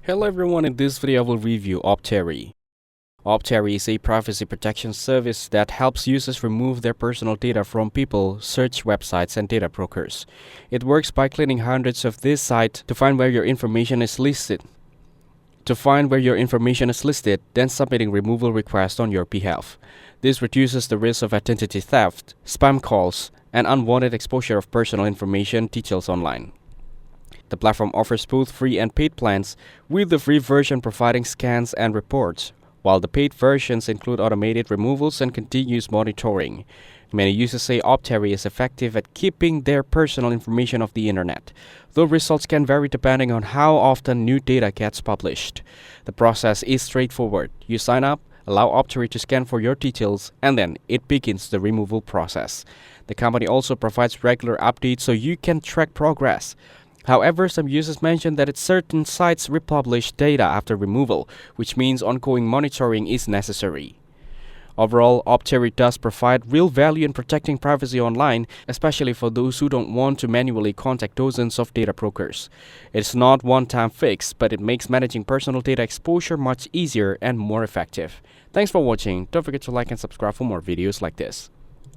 Hello everyone, in this video I will review Optery. Optery is a privacy protection service that helps users remove their personal data from people, search websites, and data brokers. It works by cleaning hundreds of these sites to find where your information is listed. Then submitting removal requests on your behalf. This reduces the risk of identity theft, spam calls, and unwanted exposure of personal information details online. The platform offers both free and paid plans, with the free version providing scans and reports, while the paid versions include automated removals and continuous monitoring. Many users say Optery is effective at keeping their personal information off the internet, though results can vary depending on how often new data gets published. The process is straightforward. You sign up, allow Optery to scan for your details, and then it begins the removal process. The company also provides regular updates so you can track progress. However, some users mention that certain sites republish data after removal, which means ongoing monitoring is necessary. Overall, Optery does provide real value in protecting privacy online, especially for those who don't want to manually contact dozens of data brokers. It's not one-time fix, but it makes managing personal data exposure much easier and more effective. Thanks for watching. Don't forget to like and subscribe for more videos like this.